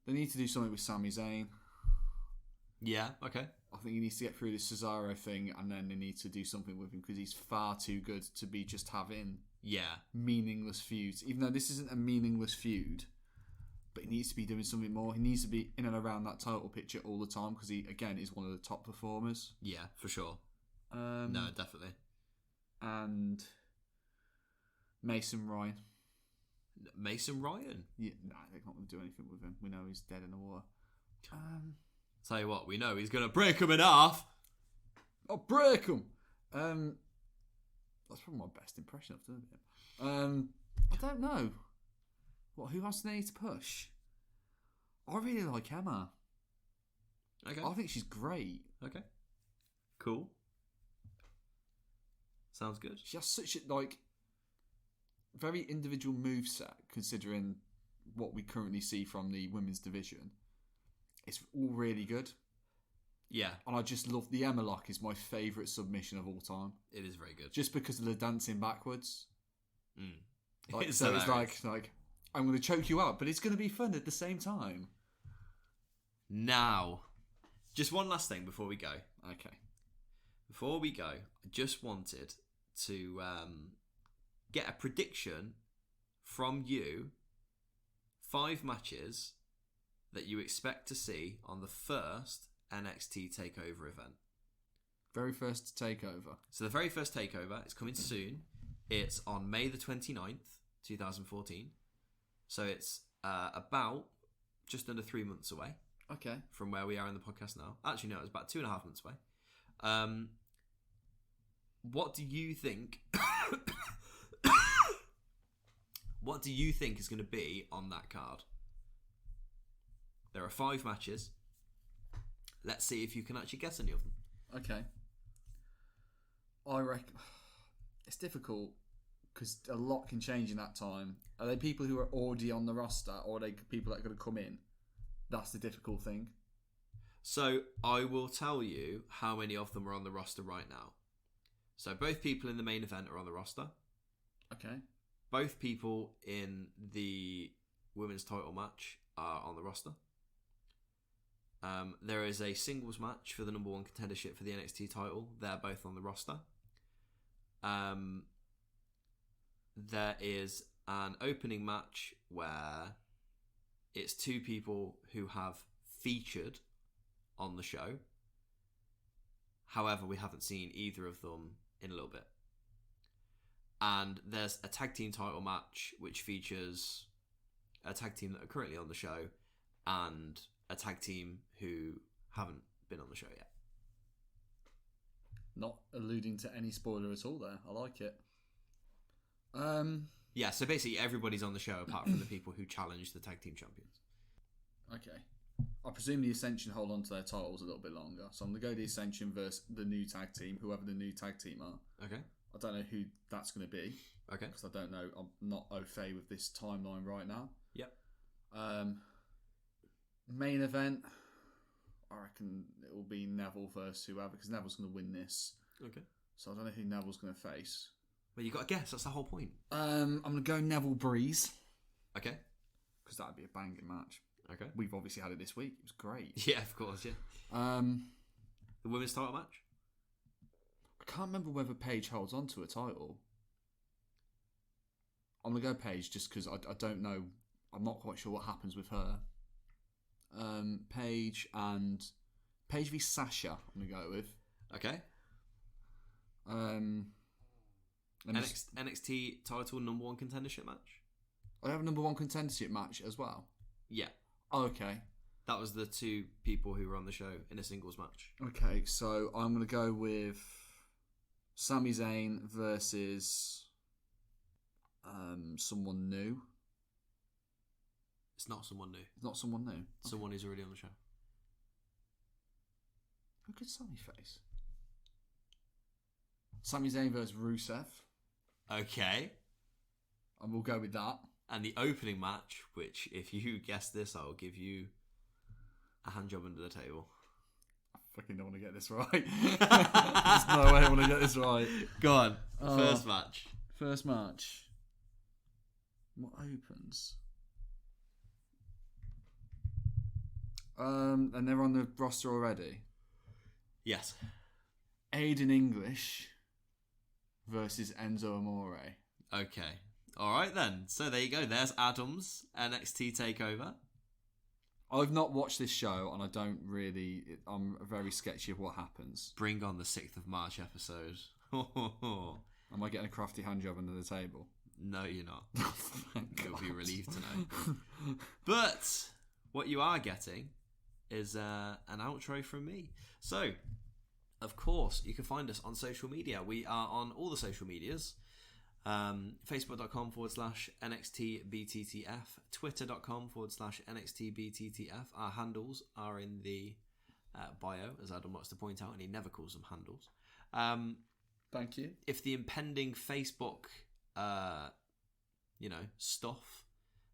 B: They need to do something with Sami Zayn.
A: Yeah, okay.
B: I think he needs to get through the Cesaro thing, and then they need to do something with him because he's far too good to be just having meaningless feuds. Even though this isn't a meaningless feud, but he needs to be doing something more. He needs to be in and around that title picture all the time because he, again, is one of the top performers.
A: Yeah, for sure. No, definitely.
B: And Mason Ryan.
A: Mason Ryan?
B: Yeah, no, they're not going to do anything with him. We know he's dead in the water.
A: Tell you what, we know he's going to break him in half.
B: Oh, break him! That's probably my best impression of him. I don't know. Who else do they need to push? I really like Emma.
A: Okay.
B: I think she's great.
A: Okay. Cool. Sounds good.
B: She has such a, very individual moveset, considering what we currently see from the women's division. It's all really good.
A: Yeah.
B: And I just love the Emma lock is my favourite submission of all time.
A: It is very good.
B: Just because of the dancing backwards.
A: It's
B: so it's like I'm going to choke you out, but it's going to be fun at the same time.
A: Now, just one last thing before we go.
B: Okay.
A: Before we go, I just wanted to get a prediction from you. 5 matches that you expect to see on the first NXT Takeover event.
B: Very first takeover.
A: So the very first takeover is coming soon. It's on May the 29th, 2014. So it's about just under 3 months away.
B: Okay.
A: From where we are in the podcast now. Actually, no, it's about 2.5 months away. What do you think? What do you think is going to be on that card? There are 5 matches. Let's see if you can actually guess any of them.
B: Okay. I reckon it's difficult because a lot can change in that time. Are they people who are already on the roster, or are they people that are going to come in? That's the difficult thing.
A: So I will tell you how many of them are on the roster right now. So both people in the main event are on the roster.
B: Okay.
A: Both people in the women's title match are on the roster. There is a singles match for the number 1 contendership for the NXT title. They're both on the roster. There is an opening match where it's 2 people who have featured on the show. However, we haven't seen either of them in a little bit. And there's a tag team title match which features a tag team that are currently on the show and a tag team who haven't been on the show yet.
B: Not alluding to any spoiler at all there. I like it.
A: Yeah, so basically everybody's on the show apart from the people who challenge the tag team champions.
B: Okay. I presume the Ascension hold on to their titles a little bit longer. So I'm going to go the Ascension versus the new tag team, whoever the new tag team are.
A: Okay.
B: I don't know who that's going to be.
A: Okay.
B: Because I don't know. I'm not au fait with this timeline right now.
A: Yep.
B: Main event, I reckon it will be Neville versus whoever, because Neville's going to win this.
A: Okay.
B: So I don't know who Neville's going to face.
A: Well, you got to guess. That's the whole point.
B: I'm going to go Neville Breeze.
A: Okay.
B: Because that would be a banging match.
A: Okay.
B: We've obviously had it this week. It was great.
A: Yeah, of course, yeah. The women's title match?
B: I can't remember whether Paige holds on to a title. I'm going to go Paige just because I don't know. I'm not quite sure what happens with her. Paige v Sasha, I'm going to go with.
A: Okay. NXT title number 1 contendership match?
B: I have a number 1 contendership match as well.
A: Yeah.
B: Oh, okay.
A: That was the 2 people who were on the show in a singles match.
B: Okay, so I'm going to go with Sami Zayn versus someone new.
A: It's not someone new.
B: It's not someone new.
A: Someone who's already on the show.
B: Who could Sami face? Sami Zayn versus Rusev.
A: Okay.
B: And we'll go with that.
A: And the opening match, which if you guess this, I will give you a hand job under the table.
B: I fucking don't want to get this right. There's no way I want to get this right.
A: Go on. First match.
B: First match. What opens? And they're on the roster already.
A: Yes.
B: Aiden English versus Enzo Amore.
A: Okay. All right then. So there you go. There's Adam's NXT Takeover.
B: I've not watched this show, and I don't really. I'm very sketchy of what happens.
A: Bring on the 6th of March episode.
B: Am I getting a crafty hand job under the table?
A: No, you're not. You'll be relieved to know. But what you are getting is an outro from me. So, of course, you can find us on social media. We are on all the social medias. Facebook.com/NXTBTTF, Twitter.com/NXTBTTF. Our handles are in the bio, as Adam likes to point out, and he never calls them handles.
B: Thank you.
A: If the impending Facebook, stuff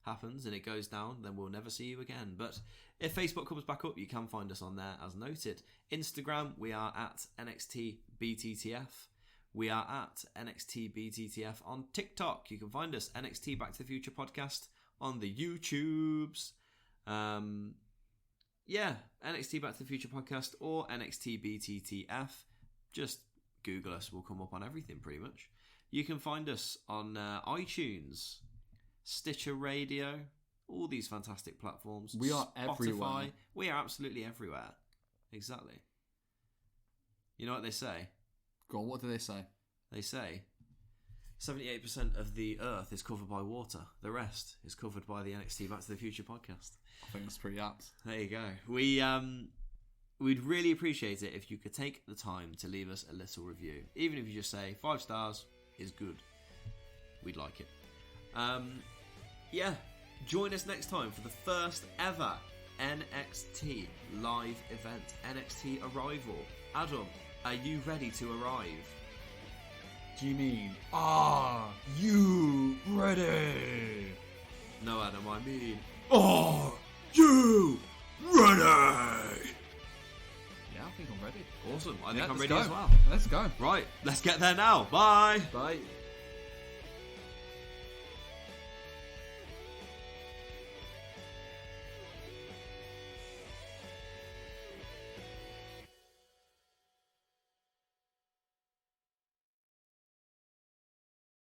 A: happens and it goes down, then we'll never see you again. But if Facebook comes back up, you can find us on there as noted. Instagram, we are at NXTBTTF. We are at NXTBTTF on TikTok. You can find us, NXT Back to the Future Podcast, on the YouTubes. NXT Back to the Future Podcast or NXTBTTF. Just Google us. We'll come up on everything pretty much. You can find us on iTunes, Stitcher Radio, all these fantastic platforms.
B: We are
A: Spotify.
B: everywhere.
A: We are absolutely everywhere. Exactly. You know what they say?
B: Go on, what do they say?
A: They say 78% of the Earth is covered by water. The rest is covered by the NXT Back to the Future podcast.
B: I think that's pretty apt.
A: There you go. We'd really appreciate it if you could take the time to leave us a little review. Even if you just say 5 stars is good. We'd like it. Join us next time for the first ever NXT live event. NXT Arrival. Adam, are you ready to arrive?
B: Do you mean, are you ready?
A: No, Adam, I mean,
B: are you ready? Yeah, I think I'm ready.
A: Awesome. I think I'm ready
B: go.
A: as well.
B: Let's go.
A: Right, let's get there now. Bye.
B: Bye.